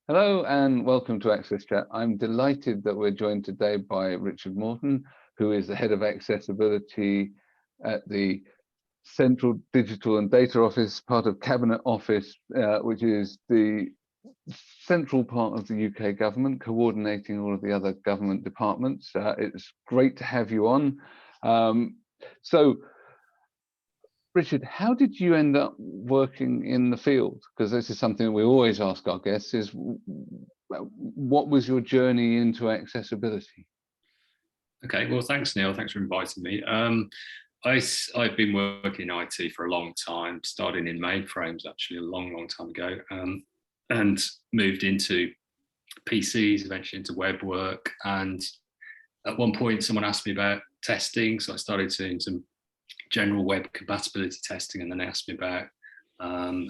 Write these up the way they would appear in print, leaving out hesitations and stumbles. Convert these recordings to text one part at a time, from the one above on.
Hello and welcome to Access Chat. I'm delighted that we're joined today by Richard Morton, who is the Head of Accessibility at the Central Digital and Data Office, part of Cabinet Office, which is the central part of the UK government, coordinating all of the other government departments. It's great to have you on. So, Richard, how did you end up working in the field? Because this is something we always ask our guests, is what was your journey into accessibility? Okay, well, thanks, Neil. Thanks for inviting me. I've been working in IT for a long time, starting in mainframes actually a long time ago, and moved into PCs, eventually into web work. And at one point, someone asked me about testing, so I started doing some general web compatibility testing, and then they asked me about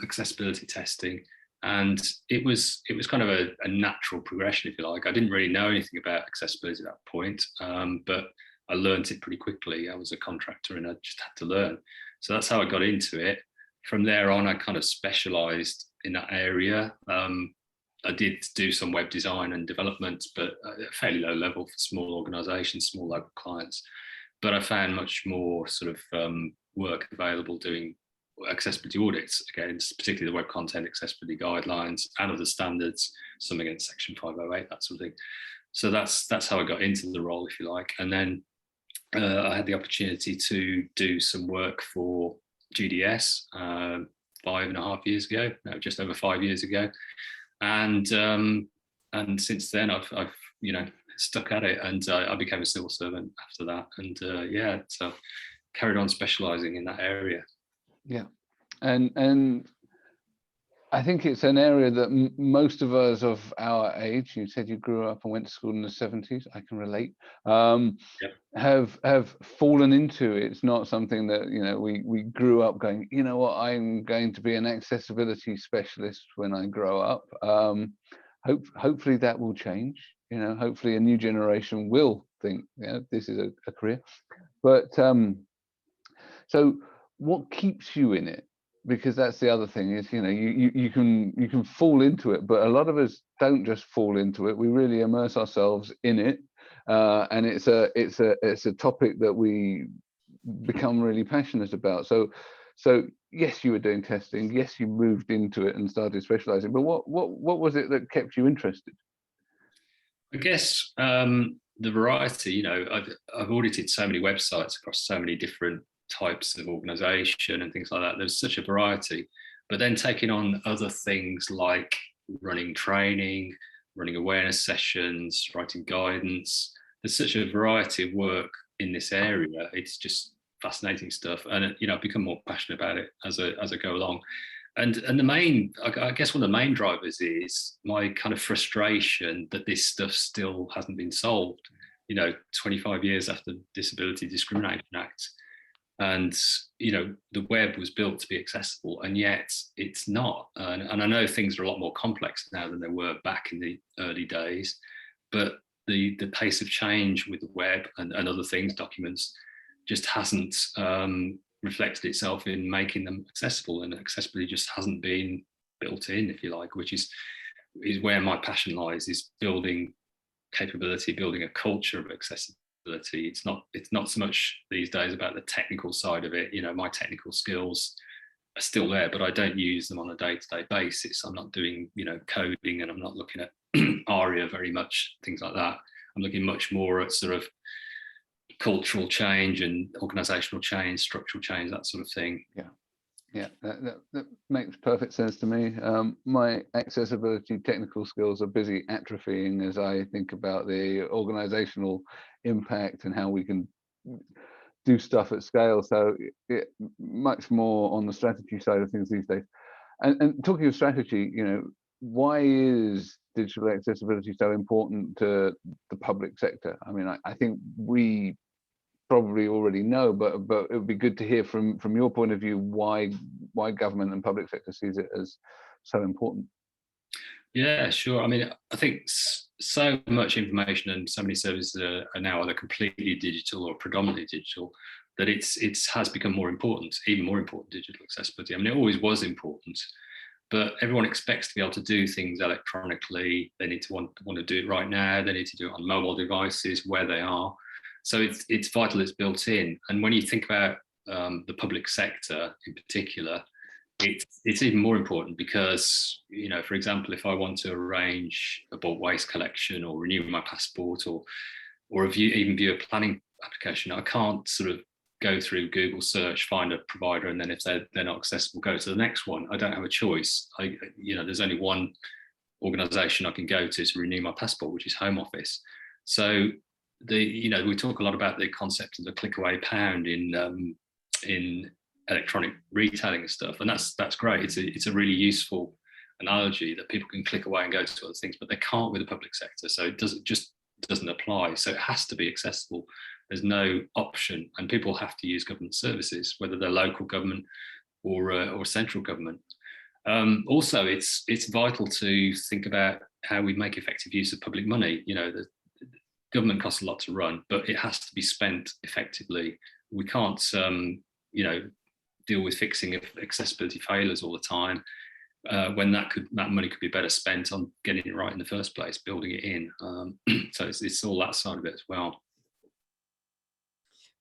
accessibility testing. And it was kind of a natural progression, if you like. I didn't really know anything about accessibility at that point, but I learned it pretty quickly. I was a contractor and I just had to learn. So that's how I got into it. From there on, I kind of specialized in that area. I did do some web design and development, but at a fairly low level for small organizations, small local clients. But I found much more sort of work available doing accessibility audits, again, particularly the web content accessibility guidelines and other standards, some against Section 508, that sort of thing. So that's how I got into the role, if you like. And then I had the opportunity to do some work for GDS 5.5 years ago, no, just over 5 years ago, and since then I've stuck at it, and I became a civil servant after that, and so carried on specialising in that area. Yeah, and I think it's an area that most of us of our age, you said you grew up and went to school in the 70s, I can relate, have fallen into. It's not something that, we grew up going, you know what, I'm going to be an accessibility specialist when I grow up. Hopefully that will change. Hopefully a new generation will think, this is a career. But so what keeps you in it? Because that's the other thing is, you can fall into it, but a lot of us don't just fall into it. We really immerse ourselves in it, and it's a topic that we become really passionate about. So yes, you were doing testing. Yes, you moved into it and started specializing. But what was it that kept you interested? I guess the variety. I've audited so many websites across so many different types of organization and things like that. There's such a variety, but then taking on other things like running training, running awareness sessions, writing guidance. There's such a variety of work in this area. It's just fascinating stuff, and I've become more passionate about it as I go along. And the main, I guess, one of the main drivers is my kind of frustration that this stuff still hasn't been solved. 25 years after the Disability Discrimination Act. And the web was built to be accessible, and yet it's not. And I know things are a lot more complex now than they were back in the early days, but the pace of change with the web and other things, documents, just hasn't reflected itself in making them accessible, and accessibility just hasn't been built in, if you like, which is where my passion lies, is building capability, building a culture of accessibility. It's not so much these days about the technical side of it. My technical skills are still there, but I don't use them on a day-to-day basis. I'm not doing, coding, and I'm not looking at ARIA very much, things like that. I'm looking much more at sort of cultural change and organizational change, structural change, that sort of thing. Yeah, that makes perfect sense to me. My accessibility technical skills are busy atrophying as I think about the organizational impact and how we can do stuff at scale. So much more on the strategy side of things these days. And talking of strategy, why is digital accessibility so important to the public sector? I mean, I think we probably already know, but it would be good to hear from your point of view why government and public sector sees it as so important. Yeah, sure. I mean, I think so much information and so many services are now either completely digital or predominantly digital, that it has become more important, even more important, digital accessibility. I mean, it always was important, but everyone expects to be able to do things electronically. They need to want to do it right now. They need to do it on mobile devices where they are. So it's vital it's built in. And when you think about the public sector in particular, it's even more important because, you know, for example, if I want to arrange a bulk waste collection or renew my passport or even view a planning application, I can't sort of go through Google search, find a provider, and then if they're not accessible, go to the next one. I don't have a choice. There's only one organisation I can go to renew my passport, which is Home Office. So we talk a lot about the concept of the click away pound in electronic retailing and stuff, and that's great. It's a really useful analogy that people can click away and go to other things, but they can't with the public sector. So it doesn't apply. So it has to be accessible. There's no option, and people have to use government services, whether they're local government or central government. Also, it's vital to think about how we make effective use of public money. You know, the government costs a lot to run, but it has to be spent effectively. We can't, deal with fixing accessibility failures all the time. When that money could be better spent on getting it right in the first place, building it in. So it's all that side of it as well.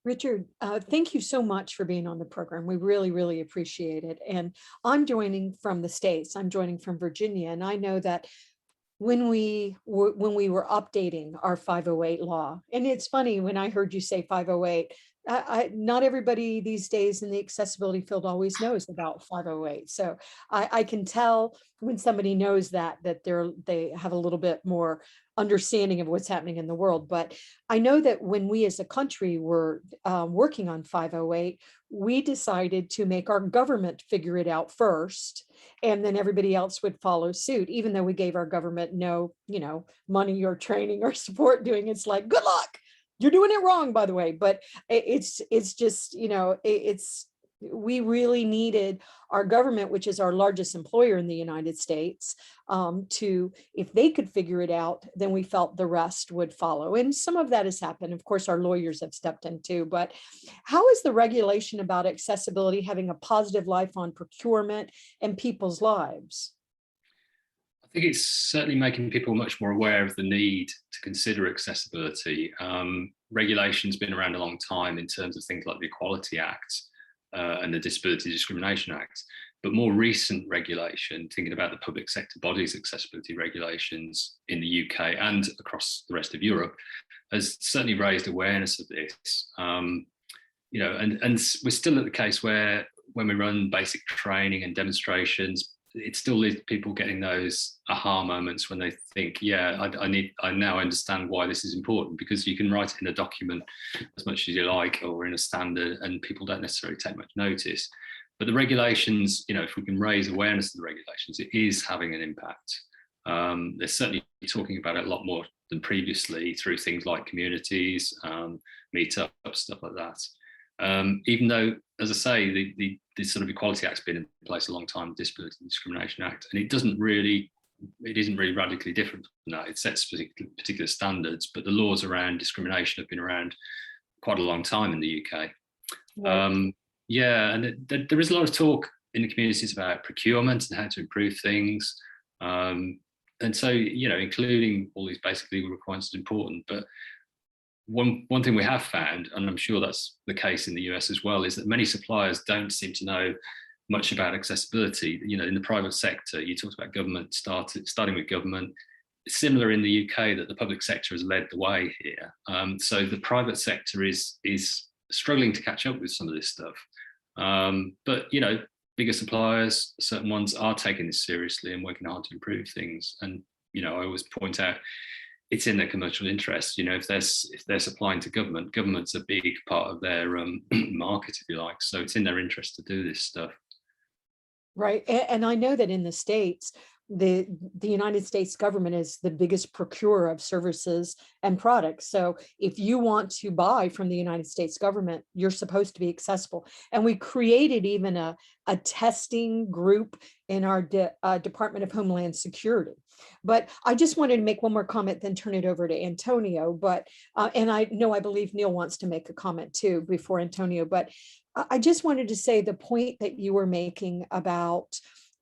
Richard, thank you so much for being on the program. We really, really appreciate it. And I'm joining from the States. I'm joining from Virginia. And I know that when we were updating our 508 law, and it's funny when I heard you say 508, not everybody these days in the accessibility field always knows about 508. So I can tell when somebody knows that they have a little bit more understanding of what's happening in the world. But I know that when we as a country were working on 508, we decided to make our government figure it out first, and then everybody else would follow suit, even though we gave our government no, money or training or support doing it. It's like, good luck. You're doing it wrong, by the way. But it's just, we really needed our government, which is our largest employer in the United States, if they could figure it out, then we felt the rest would follow. And some of that has happened. Of course, our lawyers have stepped in too. But how is the regulation about accessibility having a positive life on procurement and people's lives? I think it's certainly making people much more aware of the need to consider accessibility. Regulation's been around a long time in terms of things like the Equality Act and the Disability Discrimination Act, but more recent regulation, thinking about the public sector bodies accessibility regulations in the UK and across the rest of Europe, has certainly raised awareness of this. And we're still at the case where when we run basic training and demonstrations, it still leaves people getting those aha moments when they think, I now understand why this is important, because you can write it in a document as much as you like or in a standard and people don't necessarily take much notice. But the regulations, if we can raise awareness of the regulations, it is having an impact. They're certainly talking about it a lot more than previously through things like communities, meetups, stuff like that. Even though, as I say, the sort of Equality Act's been in place a long time, the Disability Discrimination Act, and it isn't really radically different from that. It sets particular standards, but the laws around discrimination have been around quite a long time in the UK. Right. And there is a lot of talk in the communities about procurement and how to improve things. And so, including all these basic legal requirements is important, but one thing we have found, and I'm sure that's the case in the US as well, is that many suppliers don't seem to know much about accessibility. In the private sector, you talked about government, starting with government. It's similar in the UK that the public sector has led the way here. So the private sector is struggling to catch up with some of this stuff. But bigger suppliers, certain ones are taking this seriously and working hard to improve things. And I always point out, it's in their commercial interest. If they're supplying to government, government's a big part of their market, if you like. So it's in their interest to do this stuff. Right. And I know that in the States, the United States government is the biggest procurer of services and products. So if you want to buy from the United States government, you're supposed to be accessible. And we created even a testing group in our Department of Homeland Security. But I just wanted to make one more comment, then turn it over to Antonio. But and I believe Neil wants to make a comment too before Antonio. But I just wanted to say the point that you were making about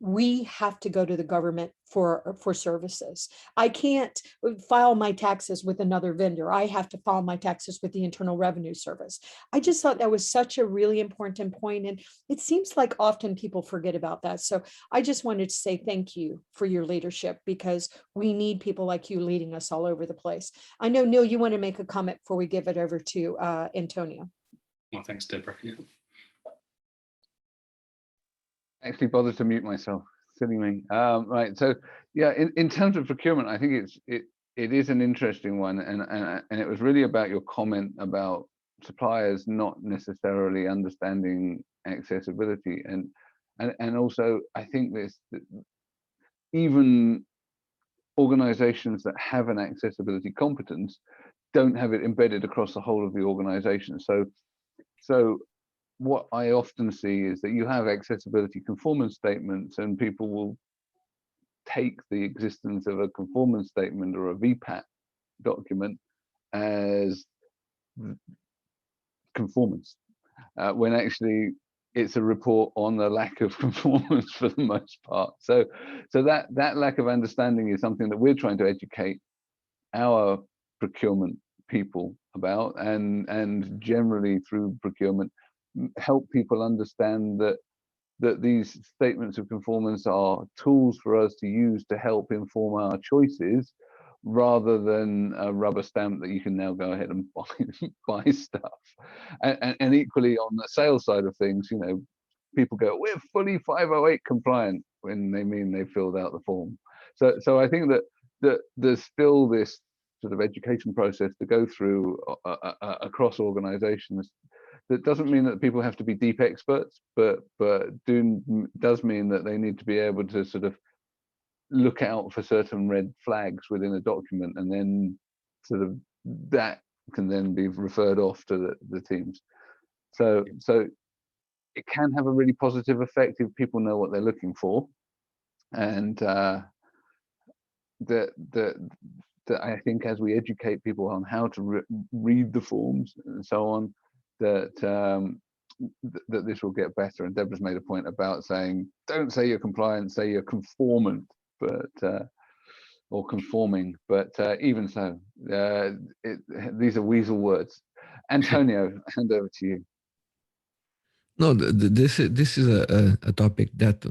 we have to go to the government for services. I can't file my taxes with another vendor. I have to file my taxes with the Internal Revenue Service. I just thought that was such a really important point, and it seems like often people forget about that. So I just wanted to say thank you for your leadership, because we need people like you leading us all over the place. I know, Neil, you want to make a comment before we give it over to Antonio. Well, thanks, Deborah. Yeah. Actually bothered to mute myself, silly me. Right, so yeah, in terms of procurement, I think it is an interesting one, and it was really about your comment about suppliers not necessarily understanding accessibility, and also I think this, even organizations that have an accessibility competence don't have it embedded across the whole of the organization. So what I often see is that you have accessibility conformance statements, and people will take the existence of a conformance statement or a VPAT document as conformance, when actually it's a report on the lack of conformance for the most part. So that lack of understanding is something that we're trying to educate our procurement people about, and generally through procurement help people understand that these statements of conformance are tools for us to use to help inform our choices, rather than a rubber stamp that you can now go ahead and buy stuff. And equally on the sales side of things, you know, people go, we're fully 508 compliant, when they mean they filled out the form. So I think that there's still this sort of education process to go through across organizations. That doesn't mean that people have to be deep experts, but does mean that they need to be able to sort of look out for certain red flags within a document, and then sort of that can then be referred off to the teams. So it can have a really positive effect if people know what they're looking for, and that I think as we educate people on how to read the forms and so on, that this will get better. And Deborah's made a point about saying, don't say you're compliant, say you're conformant, but or conforming. But even so, these are weasel words. Antonio, hand over to you. No, this is a topic that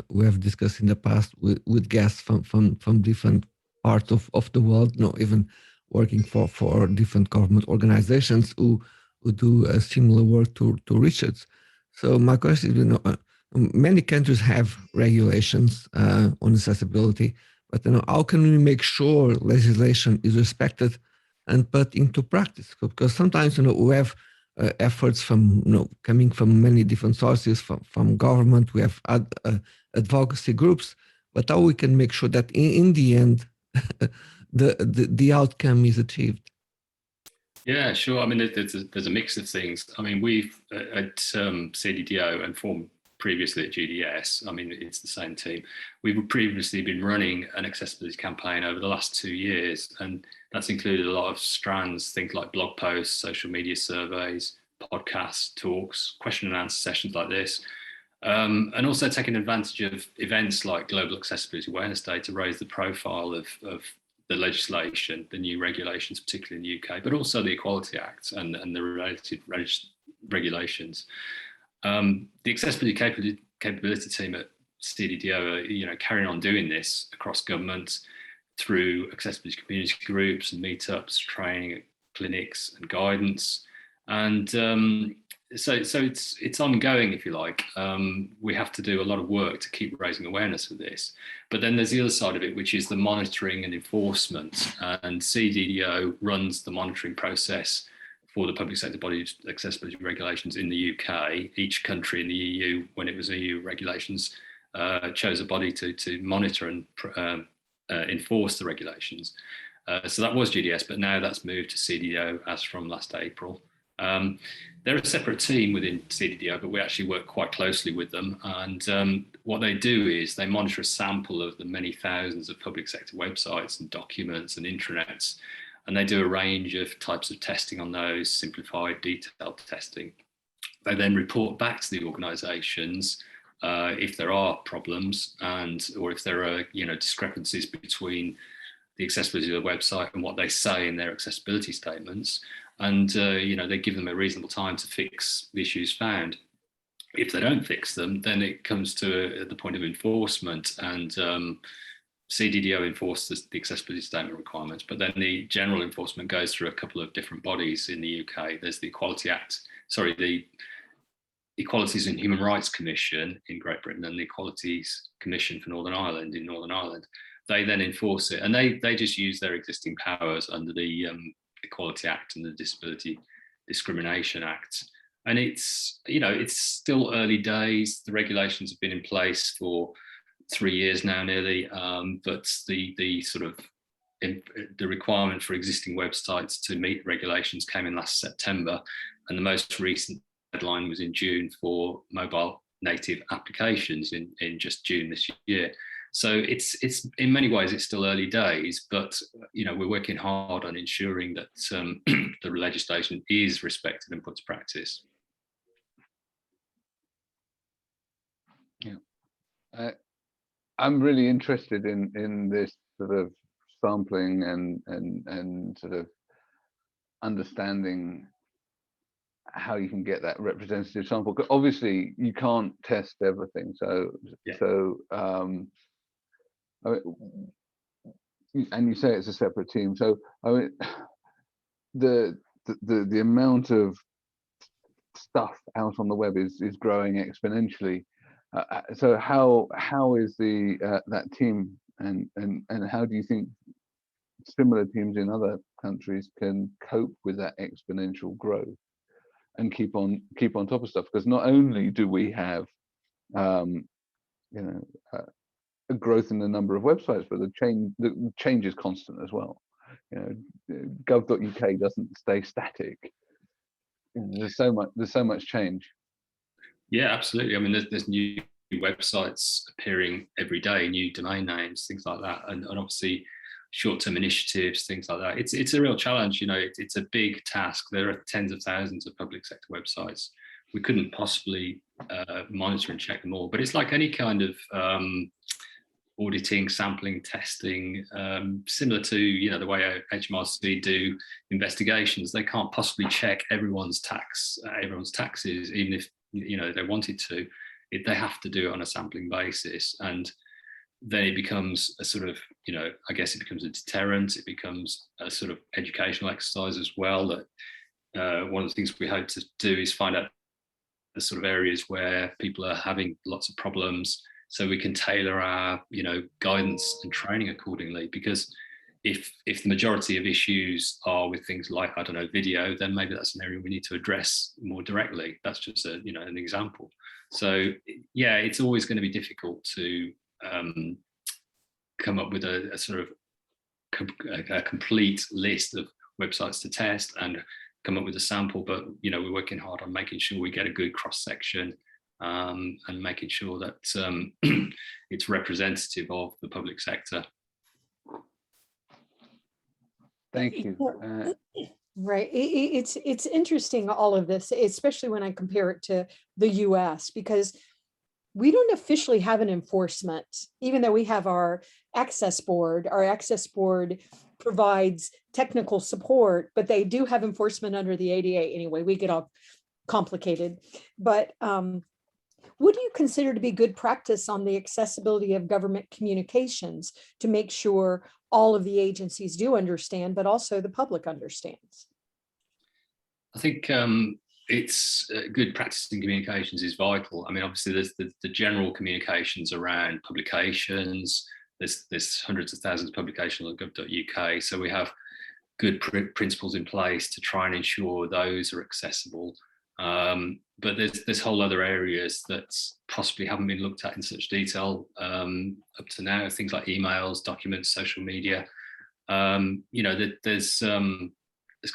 we have discussed in the past with guests from different parts of the world. Even working for different government organizations who do a similar work to Richard's. So my question is, many countries have regulations on accessibility, but how can we make sure legislation is respected and put into practice? Because sometimes we have efforts from coming from many different sources, from government, we have advocacy groups, but how we can make sure that in the end the outcome is achieved? Yeah, sure. I mean, there's a mix of things. I mean, we've at CDDO and formed previously at GDS, I mean, it's the same team. We've previously been running an accessibility campaign over the last 2 years, and that's included a lot of strands, things like blog posts, social media surveys, podcasts, talks, question and answer sessions like this, and also taking advantage of events like Global Accessibility Awareness Day to raise the profile of the legislation, the new regulations, particularly in the UK, but also the Equality Act and the related regulations. The accessibility capability team at CDDO are, carrying on doing this across government through accessibility community groups and meetups, training, clinics, and guidance. And so it's ongoing, if you like. We have to do a lot of work to keep raising awareness of this. But then there's the other side of it, which is the monitoring and enforcement. And CDDO runs the monitoring process for the public sector body accessibility regulations in the UK. Each country in the EU, when it was EU regulations, chose a body to monitor and enforce the regulations. So that was GDS, but now that's moved to CDDO as from last April. They're a separate team within CDDO, but we actually work quite closely with them. And what they do is they monitor a sample of the many thousands of public sector websites and documents and intranets. And they do a range of types of testing on those, simplified, detailed testing. They then report back to the organisations if there are problems or if there are discrepancies between the accessibility of the website and what they say in their accessibility statements, and they give them a reasonable time to fix the issues found. If they don't fix them, then it comes to the point of enforcement, and CDDO enforces the accessibility statement requirements, but then the general enforcement goes through a couple of different bodies in the UK. There's the the Equalities and Human Rights Commission in Great Britain, and the Equalities Commission for Northern Ireland in Northern Ireland. They then enforce it, and they just use their existing powers under the Equality Act and the Disability Discrimination Act. And it's still early days. The regulations have been in place for 3 years now nearly, but the sort of the requirement for existing websites to meet regulations came in last September, and the most recent deadline was in June for mobile native applications in just June this year. So it's in many ways it's still early days, but we're working hard on ensuring that the legislation is respected and put to practice. Yeah, I'm really interested in this sort of sampling and sort of understanding how you can get that representative sample. Obviously, you can't test everything, and you say it's a separate team. So I mean, the amount of stuff out on the web is growing exponentially. So how is that team, and how do you think similar teams in other countries can cope with that exponential growth and keep on top of stuff? Because not only do we have a growth in the number of websites, but the change is constant as well. Gov.uk doesn't stay static. There's so much change. Yeah, absolutely. I mean, there's new websites appearing every day, new domain names, things like that, and obviously short-term initiatives, things like that. It's a real challenge. It's a big task. There are tens of thousands of public sector websites. We couldn't possibly monitor and check them all, but it's like any kind of auditing, sampling, testing, similar to the way HMRC do investigations. They can't possibly check everyone's taxes, even if they wanted to. They have to do it on a sampling basis, and then it becomes a sort of I guess it becomes a deterrent. It becomes a sort of educational exercise as well. That one of the things we hope to do is find out the sort of areas where people are having lots of problems, so we can tailor our guidance and training accordingly. Because if the majority of issues are with things like, I don't know, video, then maybe that's an area we need to address more directly. That's just an example. So yeah, it's always going to be difficult to come up with a sort of a complete list of websites to test and come up with a sample, but we're working hard on making sure we get a good cross section, and making sure that it's representative of the public sector. Thank you. Right. It's interesting, all of this, especially when I compare it to the US, because we don't officially have an enforcement, even though we have our access board. Our access board provides technical support, but they do have enforcement under the ADA anyway. We get all complicated. But what do you consider to be good practice on the accessibility of government communications to make sure all of the agencies do understand, but also the public understands? I think it's good practice in communications is vital. I mean, obviously there's the general communications around publications. There's hundreds of thousands of publications on gov.uk. So we have good principles in place to try and ensure those are accessible. But there's whole other areas that possibly haven't been looked at in such detail up to now. Things like emails, documents, social media. There's kind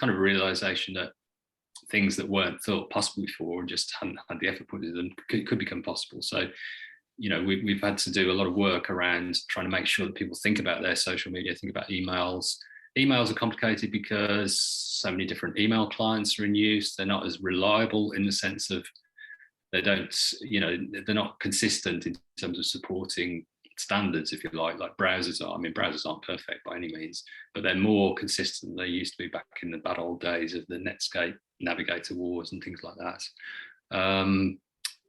of a realization that things that weren't thought possible before and just hadn't had the effort put into them could become possible. So, we've had to do a lot of work around trying to make sure that people think about their social media, think about emails. Emails are complicated because so many different email clients are in use. They're not as reliable in the sense of they don't, you know, they're not consistent in terms of supporting standards, if you like browsers are. I mean, browsers aren't perfect by any means, but they're more consistent than they used to be back in the bad old days of the Netscape Navigator wars and things like that.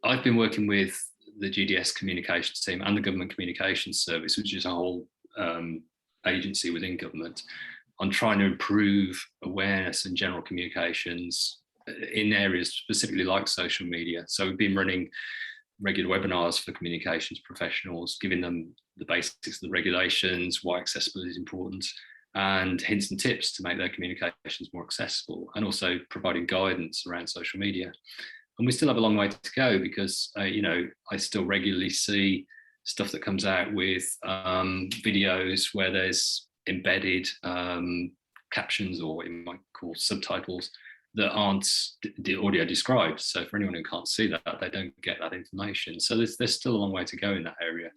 I've been working with the GDS communications team and the Government Communications Service, which is a whole agency within government, on trying to improve awareness and general communications in areas specifically like social media. So we've been running regular webinars for communications professionals, giving them the basics of the regulations, why accessibility is important, and hints and tips to make their communications more accessible, and also providing guidance around social media. And we still have a long way to go because, you know, I still regularly see stuff that comes out with videos where there's embedded captions, or what you might call subtitles, that aren't the audio described. So for anyone who can't see that, they don't get that information. So there's still a long way to go in that area.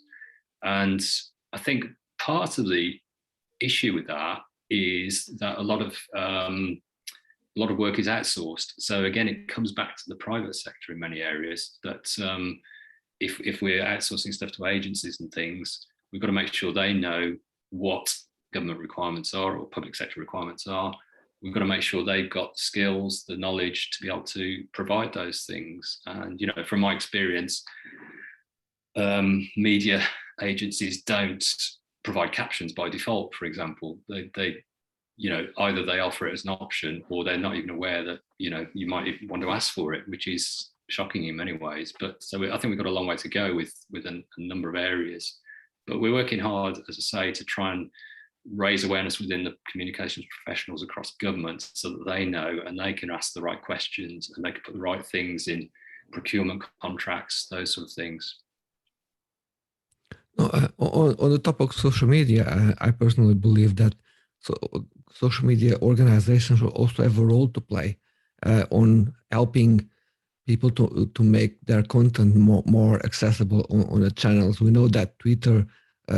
And I think part of the issue with that is that a lot of work is outsourced. So again, it comes back to the private sector in many areas, that if we're outsourcing stuff to agencies and things, we've got to make sure they know what government requirements are or public sector requirements are. We've got to make sure they've got the skills, the knowledge to be able to provide those things. And, you know, from my experience, media agencies don't provide captions by default, for example. They you know, either they offer it as an option, or they're not even aware that, you know, you might even want to ask for it, which is shocking in many ways. But so I think we've got a long way to go with a number of areas. But we're working hard, as I say, to try and raise awareness within the communications professionals across government, so that they know and they can ask the right questions and they can put the right things in procurement contracts, those sort of things. On the topic of social media, I personally believe that social media organizations will also have a role to play on helping people to make their content more accessible on the channels. We know that Twitter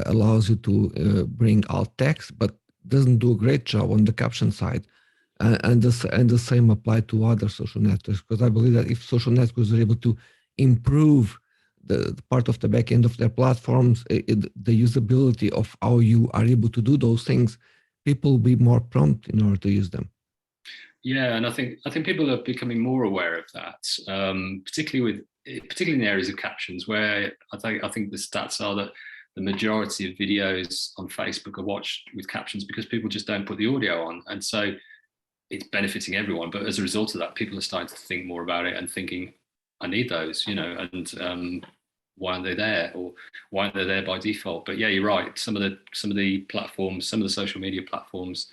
allows you to bring alt text, but doesn't do a great job on the caption side. And the same apply to other social networks, because I believe that if social networks are able to improve the part of the back end of their platforms, the usability of how you are able to do those things, people will be more prompt in order to use them. Yeah, and I think people are becoming more aware of that, particularly in the areas of captions, where I think the stats are that the majority of videos on Facebook are watched with captions because people just don't put the audio on, and so it's benefiting everyone. But as a result of that, people are starting to think more about it and thinking, I need those, you know, and why aren't they there, or why aren't they there by default? But yeah, you're right. Some of the platforms, some of the social media platforms,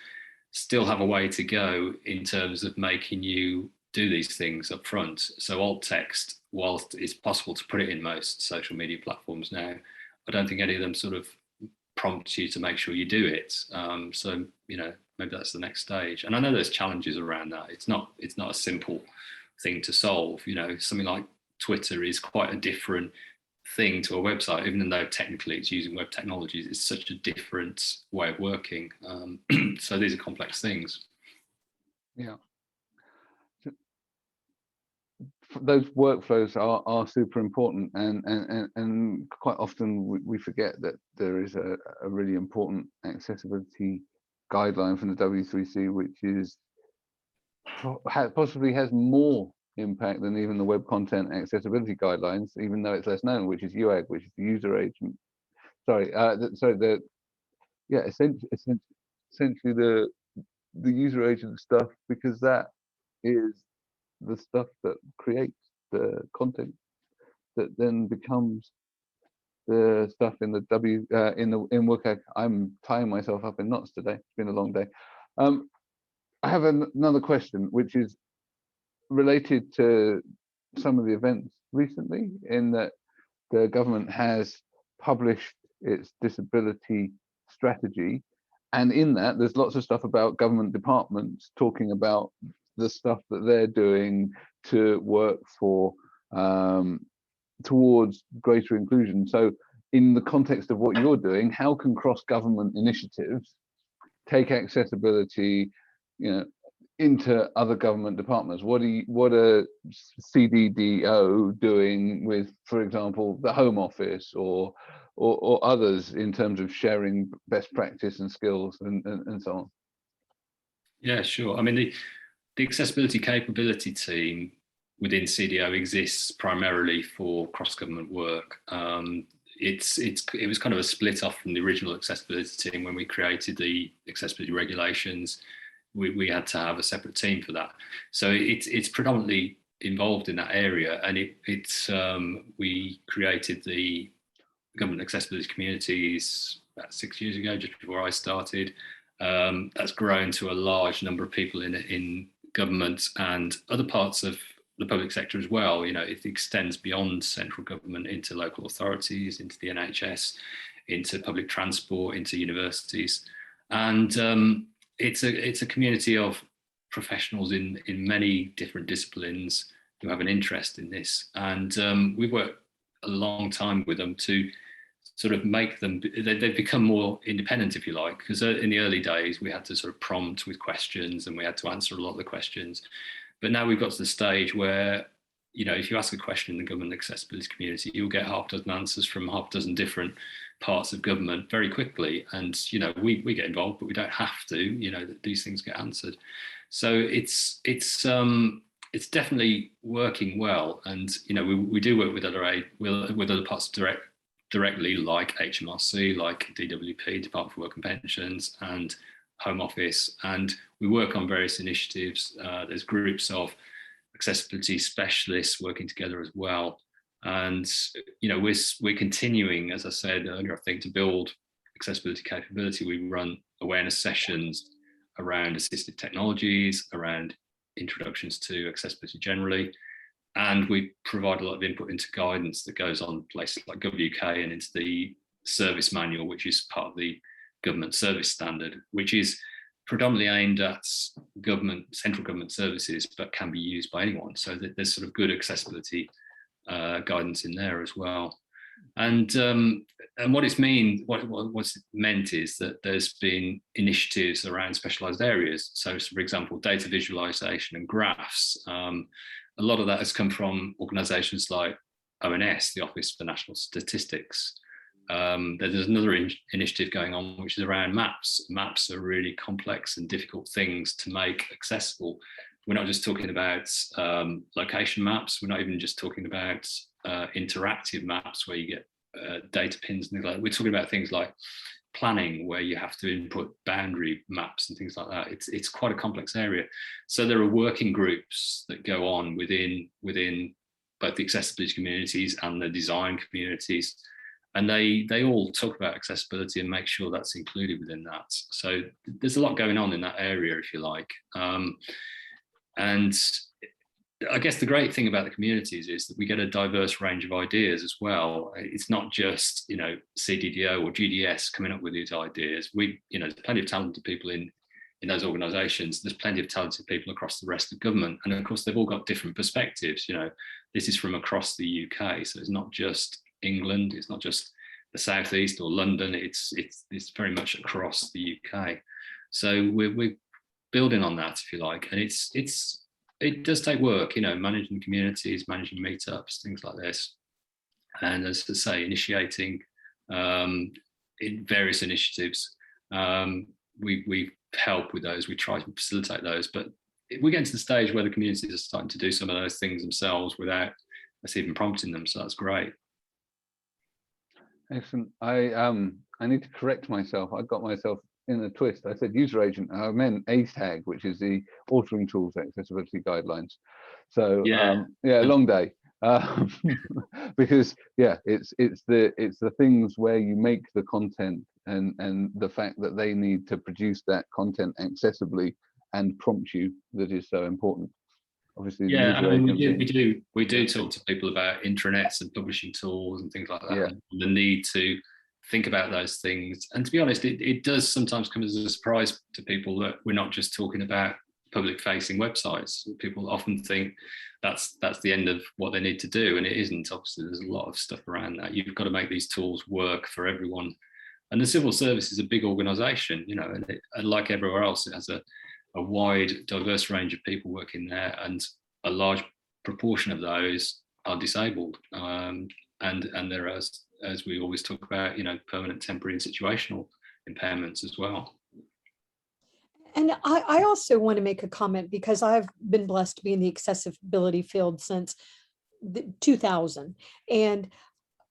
still have a way to go in terms of making you do these things up front. So alt text, whilst it's possible to put it in most social media platforms now, I don't think any of them sort of prompt you to make sure you do it. So, you know, maybe that's the next stage. And I know there's challenges around that. It's not a simple thing to solve. You know, something like Twitter is quite a different thing to a website, even though technically it's using web technologies. It's such a different way of working. So these are complex things. Yeah. Those workflows are super important, and quite often we forget that there is a really important accessibility guideline from the W3C, which is possibly has more impact than even the web content accessibility guidelines, even though it's less known, which is UAG, which is the user agent. Essentially the user agent stuff, because that is the stuff that creates the content that then becomes the stuff in the in WCAG. I'm tying myself up in knots today. It's been a long day. I have another question, which is related to some of the events recently, in that the government has published its disability strategy, and in that there's lots of stuff about government departments talking about the stuff that they're doing to work for towards greater inclusion. So in the context of what you're doing, how can cross-government initiatives take accessibility, you know, into other government departments? What are CDDO doing with, for example, the Home Office or others in terms of sharing best practice and skills and so on? Yeah, sure. I mean, the accessibility capability team within CDO exists primarily for cross-government work. It was kind of a split off from the original accessibility team when we created the accessibility regulations. We had to have a separate team for that. So it's predominantly involved in that area, and we created the government accessibility communities about 6 years ago, just before I started. That's grown to a large number of people in government and other parts of the public sector as well. You know, it extends beyond central government into local authorities, into the NHS, into public transport, into universities, and it's a community of professionals in many different disciplines who have an interest in this, and we've worked a long time with them to sort of make them, they've become more independent, if you like, because in the early days we had to sort of prompt with questions and we had to answer a lot of the questions. But now we've got to the stage where, you know, if you ask a question in the government accessibility community, you'll get half a dozen answers from half a dozen different parts of government very quickly. And, you know, we get involved, but we don't have to, you know, these things get answered. So it's definitely working well. And, you know, we do work with other parts directly, like HMRC, like DWP, Department for Work and Pensions, and Home Office, and we work on various initiatives. There's groups of accessibility specialists working together as well, and you know, we're continuing, as I said earlier, I think, to build accessibility capability. We run awareness sessions around assistive technologies, around introductions to accessibility generally, and we provide a lot of input into guidance that goes on places like GovUK and into the service manual, which is part of the government service standard, which is predominantly aimed at central government services, but can be used by anyone. So there's sort of good accessibility guidance in there as well. And what it's meant is that there's been initiatives around specialized areas. So for example, data visualization and graphs. A lot of that has come from organizations like ONS, the Office for National Statistics. There's another initiative going on, which is around maps. Maps are really complex and difficult things to make accessible. We're not just talking about location maps. We're not even just talking about interactive maps where you get data pins and things like that. We're talking about things like planning, where you have to input boundary maps and things like that. It's quite a complex area. So there are working groups that go on within both the accessibility communities and the design communities, and they all talk about accessibility and make sure that's included within that. So there's a lot going on in that area, if you like. And I guess the great thing about the communities is that we get a diverse range of ideas as well. It's not just, you know, CDDO or GDS coming up with these ideas. There's plenty of talented people in those organisations. There's plenty of talented people across the rest of government, and of course they've all got different perspectives. You know, this is from across the UK, so it's not just England, it's not just the southeast or London. It's very much across the UK. So we're building on that, if you like, and it does take work, you know, managing communities, managing meetups, things like this. And as I say, initiating in various initiatives. We help with those, we try to facilitate those, but we're getting to the stage where the communities are starting to do some of those things themselves without us even prompting them, so that's great. Excellent. I need to correct myself. I got myself in a twist. I said user agent, I meant ATAG, which is the Authoring Tools Accessibility Guidelines. So long day. Because it's the things where you make the content and the fact that they need to produce that content accessibly and prompt you that is so important. Obviously, we do talk to people about intranets and publishing tools and things like that. And the need to think about those things. And to be honest, it does sometimes come as a surprise to people that we're not just talking about public-facing websites. People often think that's the end of what they need to do, and it isn't. Obviously, there's a lot of stuff around that. You've got to make these tools work for everyone. And the civil service is a big organisation, you know, and like everywhere else, it has a a wide, diverse range of people working there, and a large proportion of those are disabled. And there are, as we always talk about, permanent, temporary, and situational impairments as well. And I also want to make a comment, because I've been blessed to be in the accessibility field since 2000. And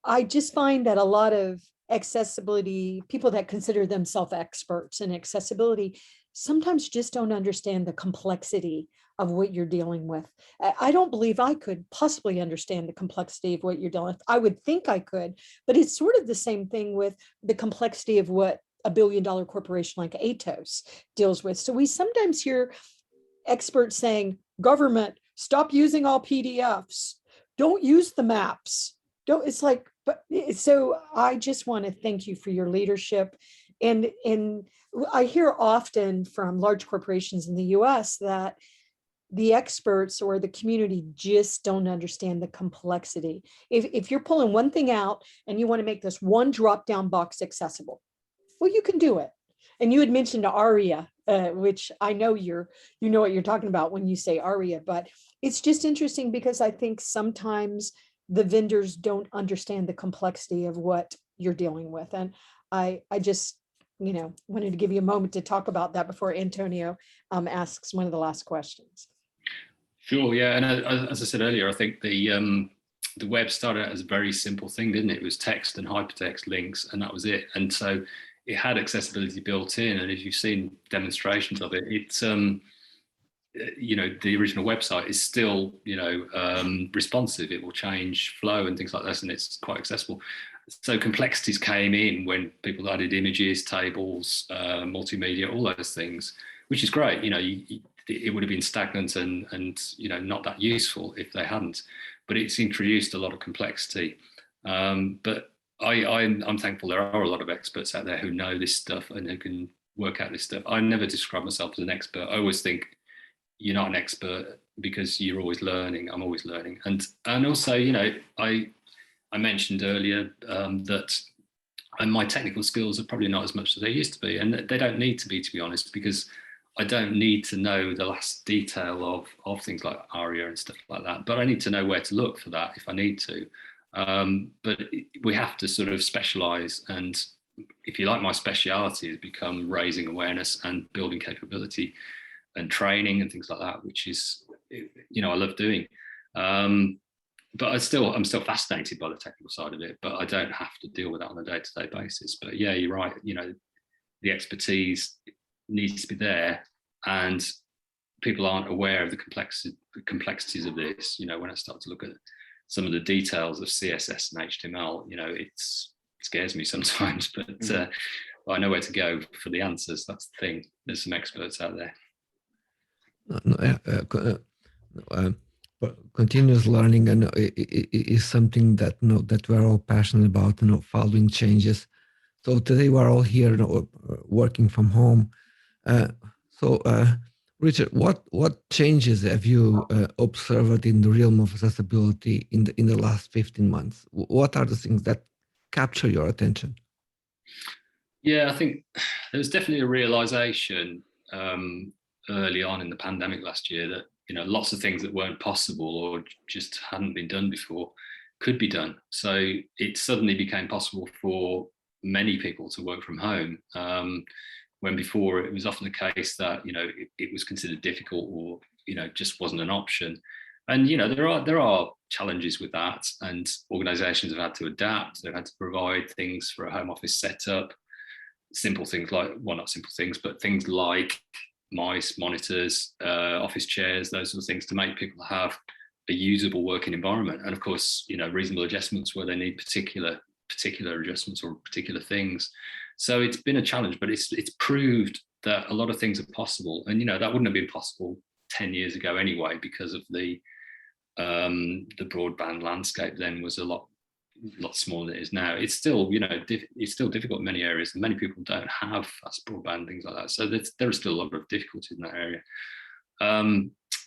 I just find that a lot of accessibility, people that consider themselves experts in accessibility, sometimes just don't understand the complexity of what you're dealing with. I don't believe I could possibly understand the complexity of what you're dealing with. I would think I could, but it's sort of the same thing with the complexity of what a billion-dollar corporation like Atos deals with. So we sometimes hear experts saying, government, stop using all PDFs. Don't use the maps. Don't, it's like, but so I just want to thank you for your leadership. And I hear often from large corporations in the US that the experts or the community just don't understand the complexity. If you're pulling one thing out and you want to make this one drop-down box accessible, well, you can do it. And you had mentioned ARIA, which I know you know what you're talking about when you say ARIA, but it's just interesting because I think sometimes the vendors don't understand the complexity of what you're dealing with. And I just, wanted to give you a moment to talk about that before Antonio asks one of the last questions. Sure, yeah, and as I said earlier, I think the web started out as a very simple thing, didn't it? It was text and hypertext links, and that was it. And so it had accessibility built in, and as you've seen demonstrations of it, it's the original website is still responsive. It will change flow and things like this, and it's quite accessible. So complexities came in when people added images, tables, multimedia, all those things, which is great. It would have been stagnant and not that useful if they hadn't. But it's introduced a lot of complexity. But I'm thankful there are a lot of experts out there who know this stuff and who can work out this stuff. I never describe myself as an expert. I always think you're not an expert because you're always learning. I'm always learning. And also, I mentioned earlier that my technical skills are probably not as much as they used to be. And they don't need to be honest, because I don't need to know the last detail of things like ARIA and stuff like that, but I need to know where to look for that if I need to. But we have to sort of specialize. And if you like, my speciality has become raising awareness and building capability and training and things like that, which is, I love doing. But I'm still fascinated by the technical side of it, but I don't have to deal with that on a day-to-day basis. But yeah, you're right. The expertise needs to be there, and people aren't aware of the complexities of this. When I start to look at some of the details of CSS and HTML, it scares me sometimes, but I know where to go for the answers. That's the thing. There's some experts out there. Continuous learning is something that that we're all passionate about. Following changes. So today we're all here, working from home. Richard, what changes have you observed in the realm of accessibility in the last 15 months? What are the things that capture your attention? Yeah, I think there was definitely a realization early on in the pandemic last year that lots of things that weren't possible or just hadn't been done before could be done. So it suddenly became possible for many people to work from home, when before it was often the case that it was considered difficult or just wasn't an option. And there are challenges with that, and organizations have had to adapt. They've had to provide things for a home office setup, simple things like, well, not simple things, but things like mice, monitors, office chairs, those sort of things, to make people have a usable working environment. And of course, reasonable adjustments where they need particular adjustments or particular things. So it's been a challenge, but it's proved that a lot of things are possible. And that wouldn't have been possible 10 years ago anyway, because of the broadband landscape then was a lot smaller than it is now. It's still, it's still difficult in many areas, and many people don't have fast broadband, things like that. So there are still a lot of difficulties in that area.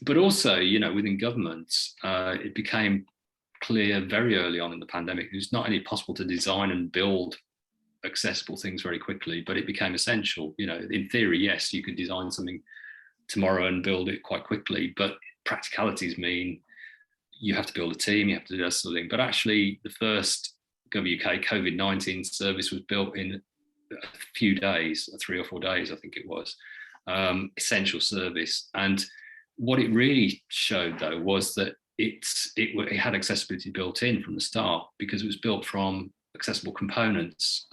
But also, within governments, it became clear very early on in the pandemic, it was not only possible to design and build accessible things very quickly, but it became essential. In theory, yes, you could design something tomorrow and build it quite quickly, but practicalities mean you have to build a team, you have to do that sort of thing. But actually, the first GovUK COVID-19 service was built in a few days, 3 or 4 days, I think it was, essential service. And what it really showed, though, was that it had accessibility built in from the start, because it was built from accessible components,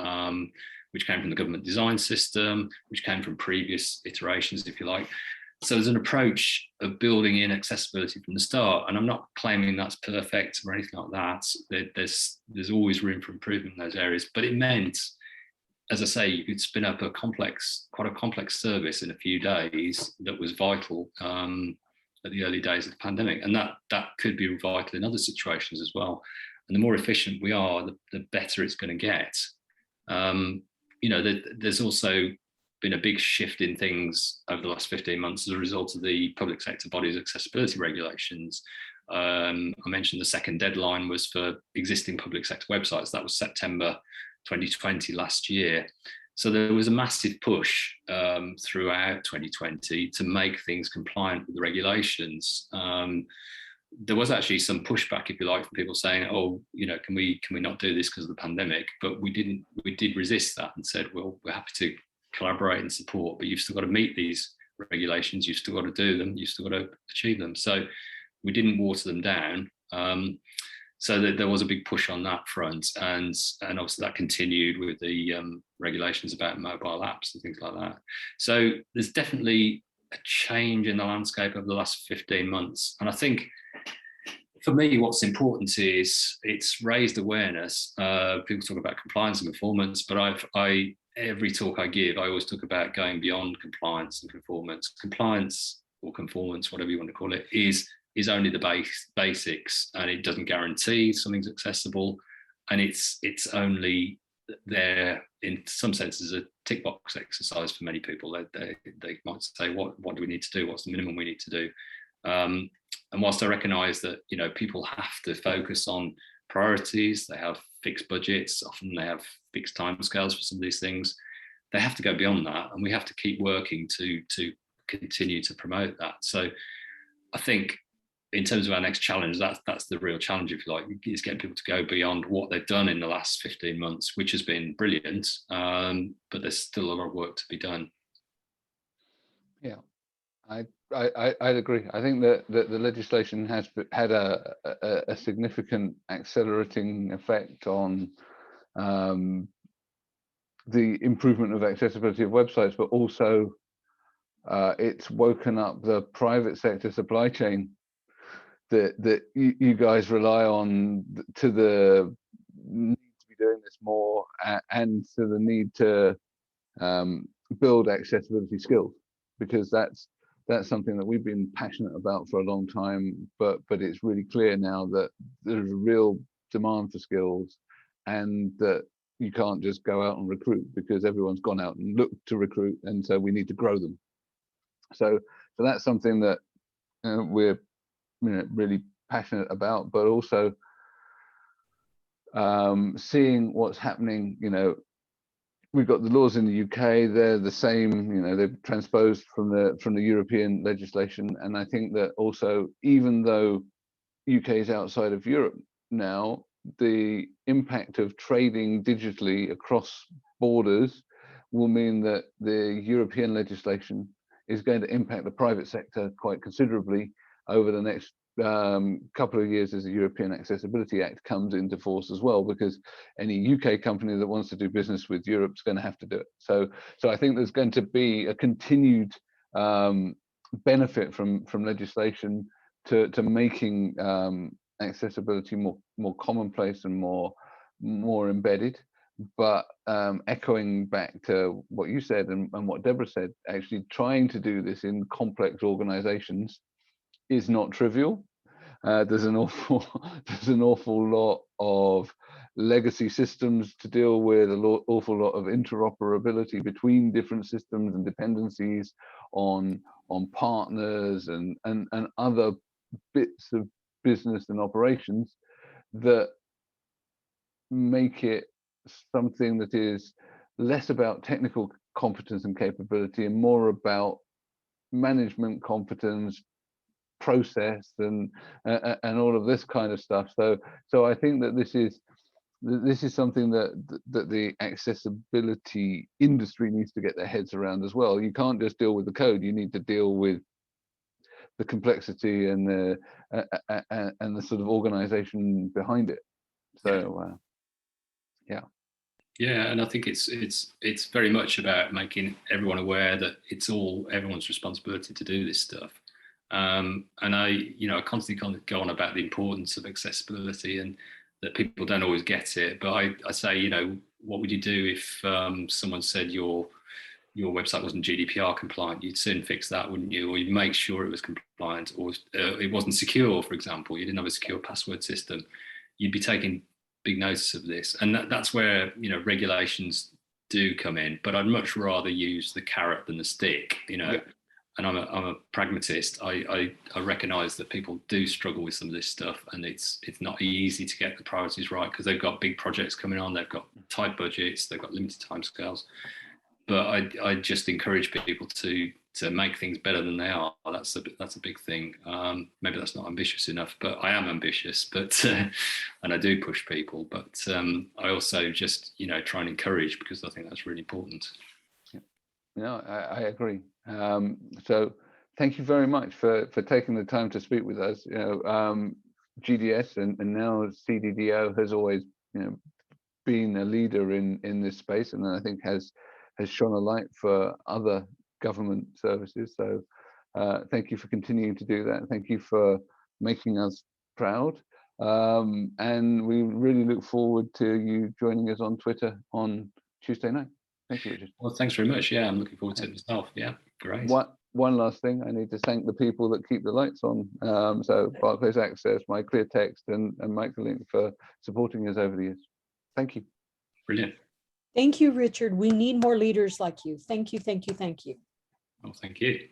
which came from the government design system, which came from previous iterations, if you like. So there's an approach of building in accessibility from the start, and I'm not claiming that's perfect or anything like that. There's always room for improvement in those areas, but it meant, as I say, you could spin up quite a complex service in a few days that was vital at the early days of the pandemic, and that could be vital in other situations as well. And the more efficient we are, the better it's going to get. There's also been a big shift in things over the last 15 months as a result of the public sector bodies' accessibility regulations. I mentioned the second deadline was for existing public sector websites. That was September 2020 last year. So there was a massive push throughout 2020 to make things compliant with the regulations. There was actually some pushback, if you like, from people saying, "Oh, can we not do this because of the pandemic?" But we didn't. We did resist that and said, "Well, we're happy to collaborate and support, but you've still got to meet these regulations. You've still got to do them. You've still got to achieve them." So we didn't water them down. So that there was a big push on that front, and obviously that continued with the regulations about mobile apps and things like that. So there's definitely a change in the landscape over the last 15 months, and I think for me, what's important is it's raised awareness. People talk about compliance and performance, but every talk I give, I always talk about going beyond compliance and conformance. Compliance or conformance, whatever you want to call it, is only the basics, and it doesn't guarantee something's accessible, and it's only there in some senses a tick box exercise for many people. They might say, what do we need to do? What's the minimum we need to do? And whilst I recognise that people have to focus on priorities, they have fixed budgets, often they have fixed timescales for some of these things, they have to go beyond that, and we have to keep working to continue to promote that. So I think in terms of our next challenge, that's the real challenge, if you like, is getting people to go beyond what they've done in the last 15 months, which has been brilliant, but there's still a lot of work to be done. Yeah, I'd agree. I think that the legislation has had a significant accelerating effect on the improvement of accessibility of websites, but also it's woken up the private sector supply chain that you guys rely on, to the need to be doing this more, and to the need to build accessibility skills, because that's something that we've been passionate about for a long time, but it's really clear now that there's a real demand for skills, and that you can't just go out and recruit, because everyone's gone out and looked to recruit, and so we need to grow them. So that's something that we're really passionate about, but also seeing what's happening. We've got the laws in the UK, they're the same, they've transposed from the European legislation. And I think that also, even though UK is outside of Europe now, the impact of trading digitally across borders will mean that the European legislation is going to impact the private sector quite considerably over the next couple of years, as the European Accessibility Act comes into force as well, because any UK company that wants to do business with Europe is going to have to do it. So I think there's going to be a continued benefit from legislation to making accessibility more commonplace and more embedded. But echoing back to what you said and what Deborah said, actually trying to do this in complex organizations is not trivial. There's an awful lot of legacy systems to deal with, an awful lot of interoperability between different systems and dependencies on partners and other bits of business and operations that make it something that is less about technical competence and capability and more about management competence, process, and all of this kind of stuff. So I think that this is something that the accessibility industry needs to get their heads around as well. You can't just deal with the code; you need to deal with the complexity and the sort of organization behind it. So yeah. Yeah, and I think it's very much about making everyone aware that it's all everyone's responsibility to do this stuff. And I constantly go on about the importance of accessibility and that people don't always get it. But I say, what would you do if someone said your website wasn't GDPR compliant? You'd soon fix that, wouldn't you? Or you'd make sure it was compliant, or it wasn't secure, for example. You didn't have a secure password system. You'd be taking big notice of this, and that's where regulations do come in. But I'd much rather use the carrot than the stick. Yeah. And I'm a pragmatist. I recognise that people do struggle with some of this stuff, and it's not easy to get the priorities right because they've got big projects coming on, they've got tight budgets, they've got limited timescales. But I just encourage people to make things better than they are. That's a big thing. Maybe that's not ambitious enough, but I am ambitious. But and I do push people. But I also just try and encourage, because I think that's really important. No, I agree. So thank you very much for taking the time to speak with us. GDS and now CDDO has always been a leader in this space, and I think has shone a light for other government services. So thank you for continuing to do that. Thank you for making us proud. And we really look forward to you joining us on Twitter on Tuesday night. Thank you, Richard. Well, thanks very much. Yeah, I'm looking forward to it myself. Yeah, great. One last thing, I need to thank the people that keep the lights on. So doesAXS, my clear text, and Microlink for supporting us over the years. Thank you. Brilliant. Thank you, Richard. We need more leaders like you. Thank you, thank you, thank you. Well, thank you.